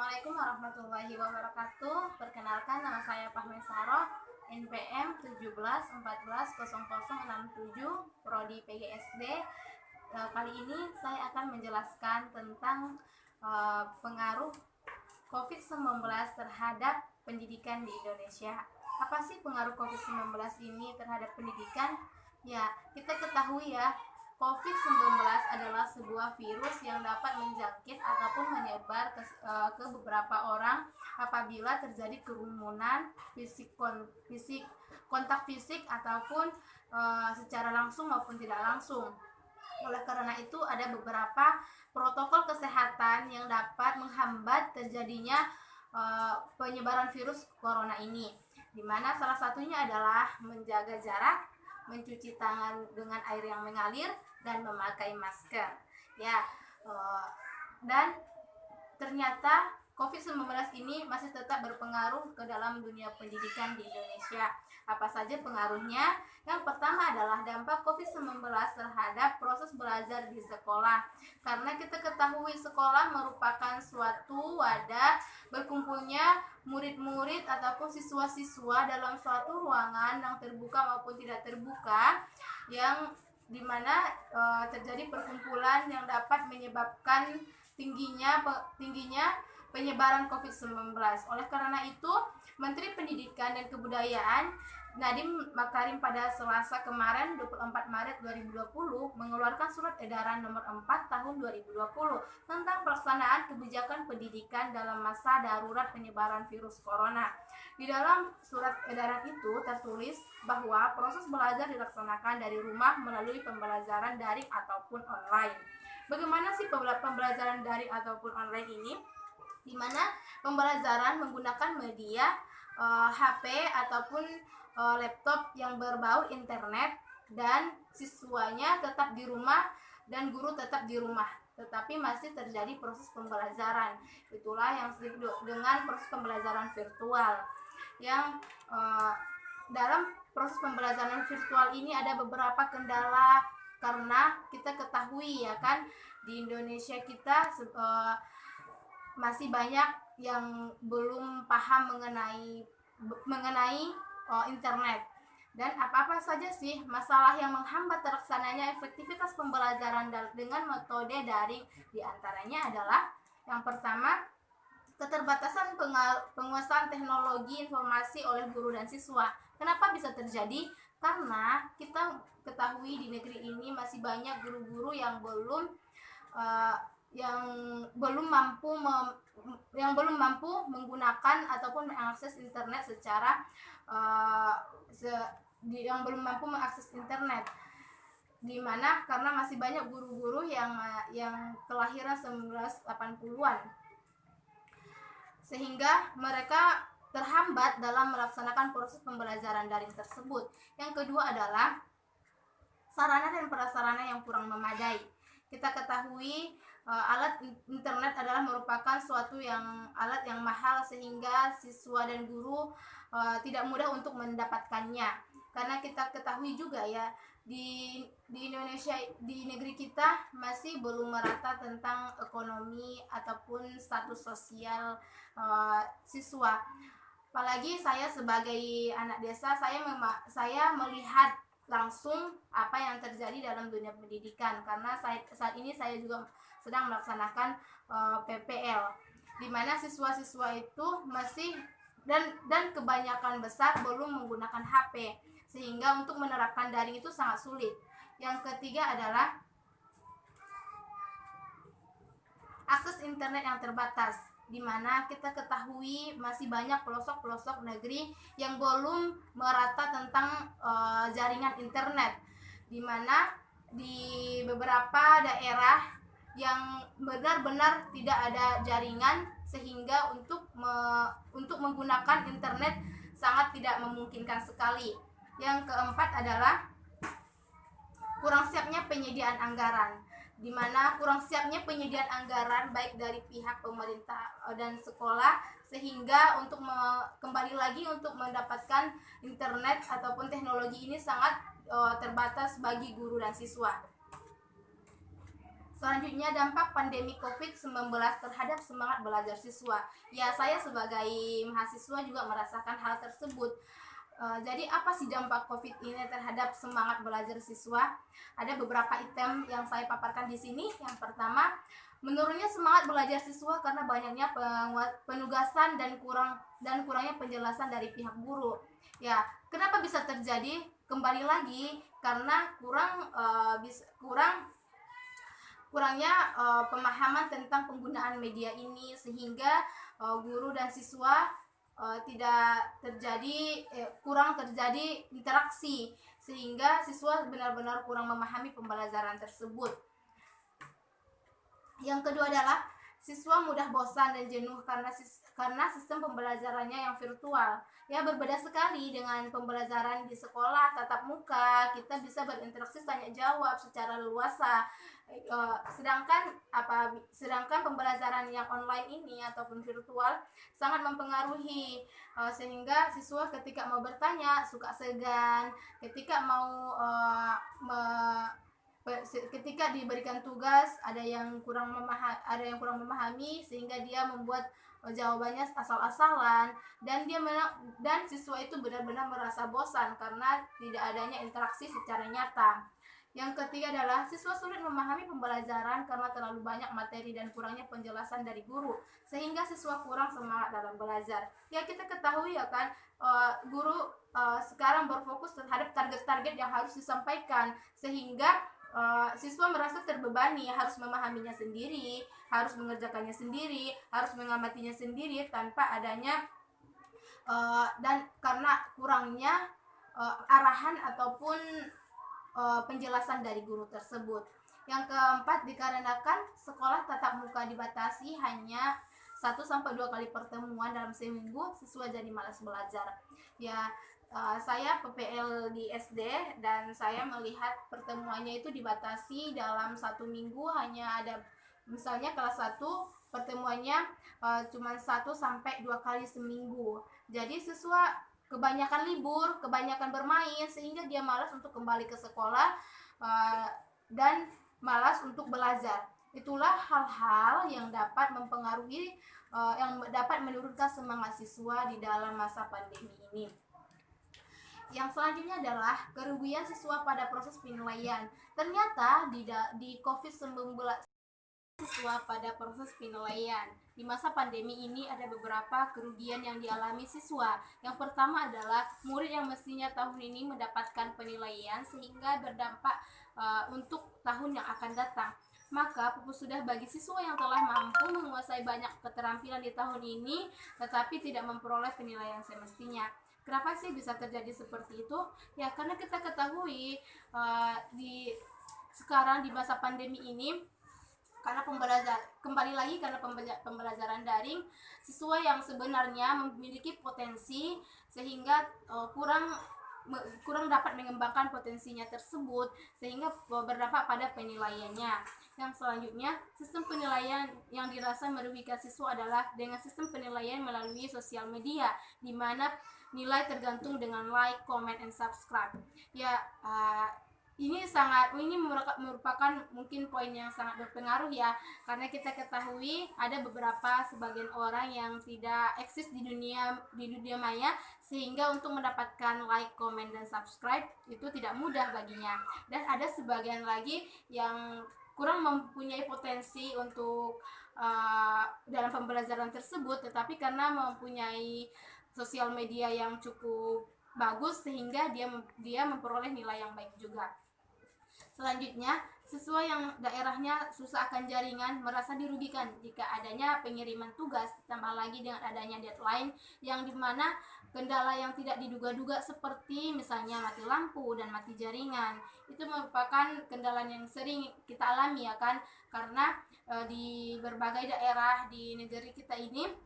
Assalamualaikum warahmatullahi wabarakatuh. Perkenalkan, nama saya Fahmi Saroh, NPM 17140067, Prodi PGSD. Kali ini saya akan menjelaskan tentang pengaruh COVID-19 terhadap pendidikan di Indonesia. Apa sih pengaruh COVID-19 ini terhadap pendidikan? Ya, kita ketahui ya, COVID-19 adalah sebuah virus yang dapat menjangkit ataupun menyebar ke beberapa orang apabila terjadi kerumunan kontak fisik ataupun secara langsung maupun tidak langsung. Oleh karena itu ada beberapa protokol kesehatan yang dapat menghambat terjadinya penyebaran virus corona ini, di mana salah satunya adalah menjaga jarak, mencuci tangan dengan air yang mengalir, dan memakai masker. Ya, dan ternyata COVID-19 ini masih tetap berpengaruh ke dalam dunia pendidikan di Indonesia. Apa saja pengaruhnya? Yang pertama adalah dampak COVID-19 terhadap proses belajar di sekolah. Karena kita ketahui sekolah merupakan suatu wadah berkumpulnya murid-murid ataupun siswa-siswa dalam suatu ruangan yang terbuka maupun tidak terbuka, yang dimana terjadi perkumpulan yang dapat menyebabkan tingginya penyebaran COVID-19. Oleh karena itu, Menteri Pendidikan dan Kebudayaan Nadiem Makarim pada Selasa kemarin 24 Maret 2020 mengeluarkan surat edaran nomor 4 tahun 2020 tentang pelaksanaan kebijakan pendidikan dalam masa darurat penyebaran virus corona. Di dalam surat edaran itu tertulis bahwa proses belajar dilaksanakan dari rumah melalui pembelajaran daring ataupun online. Bagaimana sih pembelajaran daring ataupun online ini? Di mana pembelajaran menggunakan media HP ataupun laptop yang berbau internet, dan siswanya tetap di rumah dan guru tetap di rumah, tetapi masih terjadi proses pembelajaran. Itulah yang disebut dengan proses pembelajaran virtual. Yang dalam proses pembelajaran virtual ini ada beberapa kendala, karena kita ketahui ya kan, di Indonesia kita masih banyak yang belum paham mengenai internet. Dan apa-apa saja sih masalah yang menghambat terlaksananya efektivitas pembelajaran dengan metode daring? Di antaranya adalah yang pertama, keterbatasan penguasaan teknologi informasi oleh guru dan siswa. Kenapa bisa terjadi? Karena kita ketahui di negeri ini masih banyak guru-guru yang belum mampu menggunakan ataupun mengakses internet yang belum mampu mengakses internet. Di mana karena masih banyak guru-guru yang kelahiran 1980-an, sehingga mereka terhambat dalam melaksanakan proses pembelajaran daring tersebut. Yang kedua adalah sarana dan prasarana yang kurang memadai. Kita ketahui alat internet adalah merupakan alat yang mahal, sehingga siswa dan guru tidak mudah untuk mendapatkannya. Karena kita ketahui juga ya, di Indonesia, di negeri kita masih belum merata tentang ekonomi ataupun status sosial siswa. Apalagi saya sebagai anak desa, saya melihat langsung apa yang terjadi dalam dunia pendidikan, karena saat ini saya juga sedang melaksanakan PPL, di mana siswa-siswa itu masih dan kebanyakan besar belum menggunakan HP, sehingga untuk menerapkan daring itu sangat sulit. Yang ketiga adalah akses internet yang terbatas, di mana kita ketahui masih banyak pelosok-pelosok negeri yang belum merata tentang jaringan internet, di mana di beberapa daerah yang benar-benar tidak ada jaringan, sehingga untuk menggunakan internet sangat tidak memungkinkan sekali. Yang keempat adalah kurang siapnya penyediaan anggaran, di mana kurang siapnya penyediaan anggaran baik dari pihak pemerintah dan sekolah, sehingga untuk kembali lagi untuk mendapatkan internet ataupun teknologi ini sangat terbatas bagi guru dan siswa. Selanjutnya, dampak pandemi COVID-19 terhadap semangat belajar siswa. Ya, saya sebagai mahasiswa juga merasakan hal tersebut. Jadi apa sih dampak COVID ini terhadap semangat belajar siswa? Ada beberapa item yang saya paparkan di sini. Yang pertama, menurunnya semangat belajar siswa karena banyaknya penugasan dan kurangnya penjelasan dari pihak guru. Ya, kenapa bisa terjadi? Kembali lagi karena kurangnya pemahaman tentang penggunaan media ini, sehingga guru dan siswa kurang terjadi interaksi, sehingga siswa benar-benar kurang memahami pembelajaran tersebut. Yang kedua adalah siswa mudah bosan dan jenuh karena sistem pembelajarannya yang virtual. Ya, berbeda sekali dengan pembelajaran di sekolah tatap muka, kita bisa berinteraksi tanya jawab secara leluasa. Sedangkan pembelajaran yang online ini ataupun virtual sangat mempengaruhi, sehingga siswa ketika mau bertanya suka segan, ketika diberikan tugas ada yang kurang memahami, sehingga dia membuat jawabannya asal-asalan, dan siswa itu benar-benar merasa bosan karena tidak adanya interaksi secara nyata. Yang ketiga adalah siswa sulit memahami pembelajaran karena terlalu banyak materi dan kurangnya penjelasan dari guru, sehingga siswa kurang semangat dalam belajar. Ya, kita ketahui ya kan, guru sekarang berfokus terhadap target-target yang harus disampaikan, sehingga siswa merasa terbebani, harus memahaminya sendiri, harus mengerjakannya sendiri, harus mengamatinya sendiri tanpa adanya dan karena kurangnya arahan ataupun penjelasan dari guru tersebut. Yang keempat, dikarenakan sekolah tatap muka dibatasi hanya 1-2 kali pertemuan dalam seminggu, siswa jadi malas belajar. Ya, saya PPL di SD dan saya melihat pertemuannya itu dibatasi dalam 1 minggu, hanya ada misalnya kelas 1 pertemuannya cuma 1-2 kali seminggu. Jadi siswa kebanyakan libur, kebanyakan bermain, sehingga dia malas untuk kembali ke sekolah dan malas untuk belajar. Itulah hal-hal yang dapat mempengaruhi, yang dapat menurunkan semangat siswa di dalam masa pandemi ini. Yang selanjutnya adalah kerugian siswa pada proses penilaian. Ternyata di COVID-19 siswa pada proses penilaian. Di masa pandemi ini ada beberapa kerugian yang dialami siswa. Yang pertama adalah murid yang mestinya tahun ini mendapatkan penilaian sehingga berdampak untuk tahun yang akan datang. Maka pupus sudah bagi siswa yang telah mampu menguasai banyak keterampilan di tahun ini tetapi tidak memperoleh penilaian semestinya. Kenapa sih bisa terjadi seperti itu? Ya, karena kita ketahui sekarang di masa pandemi ini, karena pembelajaran daring, siswa yang sebenarnya memiliki potensi sehingga kurang dapat mengembangkan potensinya tersebut, sehingga berdampak pada penilaiannya. Yang selanjutnya, sistem penilaian yang dirasa merugikan siswa adalah dengan sistem penilaian melalui sosial media, di mana nilai tergantung dengan like, comment, and subscribe. Ya, ini merupakan mungkin poin yang sangat berpengaruh ya, karena kita ketahui ada sebagian orang yang tidak eksis di dunia maya, sehingga untuk mendapatkan like, comment, dan subscribe itu tidak mudah baginya. Dan ada sebagian lagi yang kurang mempunyai potensi untuk dalam pembelajaran tersebut, tetapi karena mempunyai sosial media yang cukup bagus sehingga dia memperoleh nilai yang baik juga. Selanjutnya, siswa yang daerahnya susah akan jaringan merasa dirugikan jika adanya pengiriman tugas, ditambah lagi dengan adanya deadline yang dimana kendala yang tidak diduga-duga seperti misalnya mati lampu dan mati jaringan. Itu merupakan kendala yang sering kita alami ya kan, karena di berbagai daerah di negeri kita ini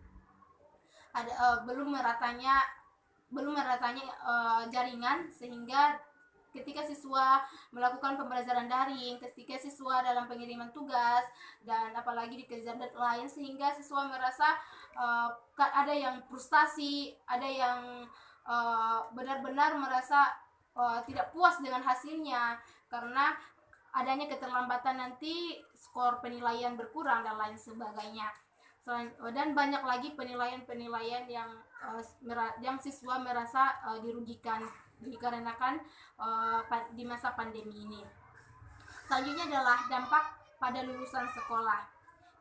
ada belum meratanya jaringan, sehingga ketika siswa melakukan pembelajaran daring, ketika siswa dalam pengiriman tugas, dan apalagi dikejar deadline, sehingga siswa merasa ada yang frustasi, ada yang benar-benar merasa tidak puas dengan hasilnya, karena adanya keterlambatan nanti skor penilaian berkurang dan lain sebagainya. Dan banyak lagi penilaian-penilaian yang siswa merasa dirugikan dikarenakan di masa pandemi ini. Selanjutnya adalah dampak pada lulusan sekolah.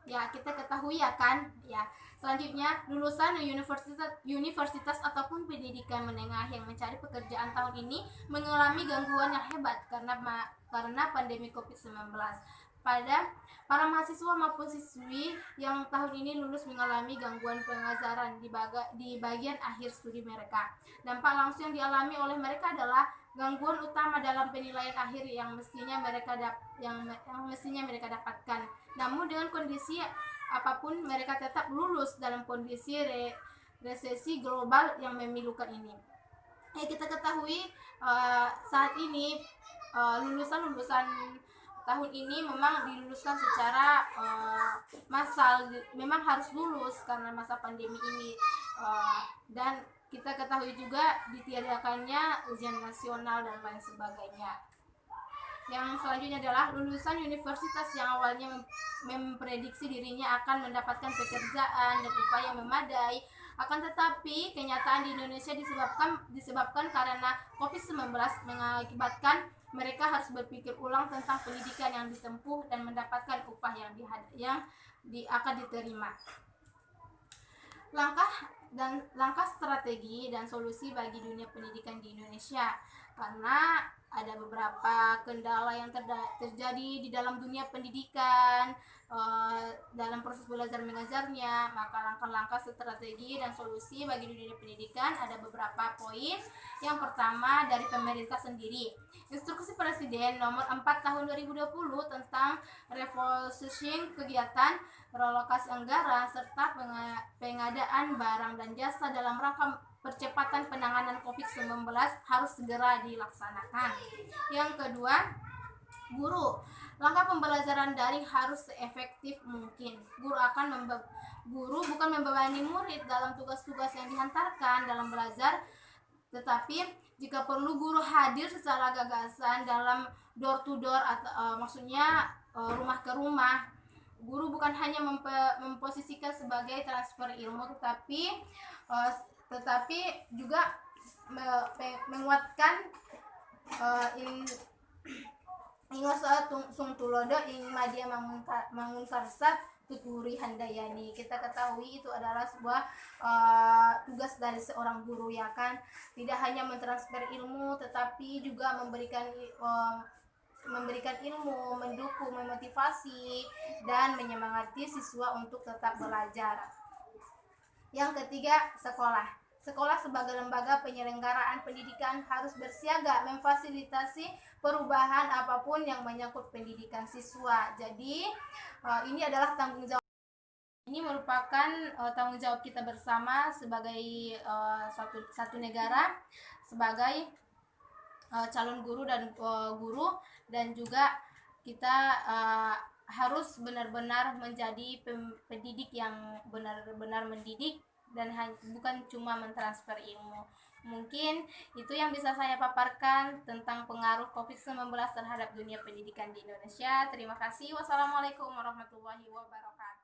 Ya, kita ketahui ya kan, ya. Selanjutnya, lulusan universitas ataupun pendidikan menengah yang mencari pekerjaan tahun ini mengalami gangguan yang hebat karena pandemi COVID-19. Pada para mahasiswa maupun siswi yang tahun ini lulus mengalami gangguan pengajaran di bagian akhir studi mereka. Dampak langsung yang dialami oleh mereka adalah gangguan utama dalam penilaian akhir yang mestinya mereka dapatkan. Namun dengan kondisi apapun mereka tetap lulus dalam kondisi resesi global yang memilukan ini. Kita ketahui saat ini lulusan tahun ini memang diluluskan secara massal, memang harus lulus karena masa pandemi ini, dan kita ketahui juga ditiadakannya ujian nasional dan lain sebagainya. Yang selanjutnya adalah lulusan universitas yang awalnya memprediksi dirinya akan mendapatkan pekerjaan dan upah yang memadai, akan tetapi kenyataan di Indonesia disebabkan karena COVID-19 mengakibatkan mereka harus berpikir ulang tentang pendidikan yang ditempuh dan mendapatkan upah yang akan diterima. Langkah strategi dan solusi bagi dunia pendidikan di Indonesia, karena ada beberapa kendala yang terjadi di dalam dunia pendidikan dalam proses belajar mengajarnya. Maka langkah-langkah strategi dan solusi bagi dunia pendidikan ada beberapa poin. Yang pertama, dari pemerintah sendiri. Instruksi Presiden nomor 4 tahun 2020 tentang refocusing kegiatan, relokasi anggaran serta pengadaan barang dan jasa dalam rangka percepatan penanganan COVID-19 harus segera dilaksanakan. Yang kedua, guru. Langkah pembelajaran daring harus seefektif mungkin. Guru bukan membebani murid dalam tugas-tugas yang dihantarkan dalam belajar, tetapi jika perlu guru hadir secara gagasan dalam door to door atau maksudnya rumah ke rumah. Guru bukan hanya memposisikan sebagai transfer ilmu, tetapi juga menguatkan ingasa sung tulodo ing madya mangunkarsat tuturi handayani. Kita ketahui itu adalah sebuah tugas dari seorang guru, ya kan, tidak hanya mentransfer ilmu tetapi juga memberikan ilmu, mendukung, memotivasi dan menyemangati siswa untuk tetap belajar. Yang ketiga, sekolah. Sekolah sebagai lembaga penyelenggaraan pendidikan harus bersiaga memfasilitasi perubahan apapun yang menyangkut pendidikan siswa. Jadi ini adalah tanggung jawab. Ini merupakan tanggung jawab kita bersama sebagai satu negara, sebagai calon guru dan juga kita harus benar-benar menjadi pendidik yang benar-benar mendidik dan bukan cuma mentransfer ilmu. Mungkin itu yang bisa saya paparkan tentang pengaruh COVID-19 terhadap dunia pendidikan di Indonesia. Terima kasih. Wassalamualaikum warahmatullahi wabarakatuh.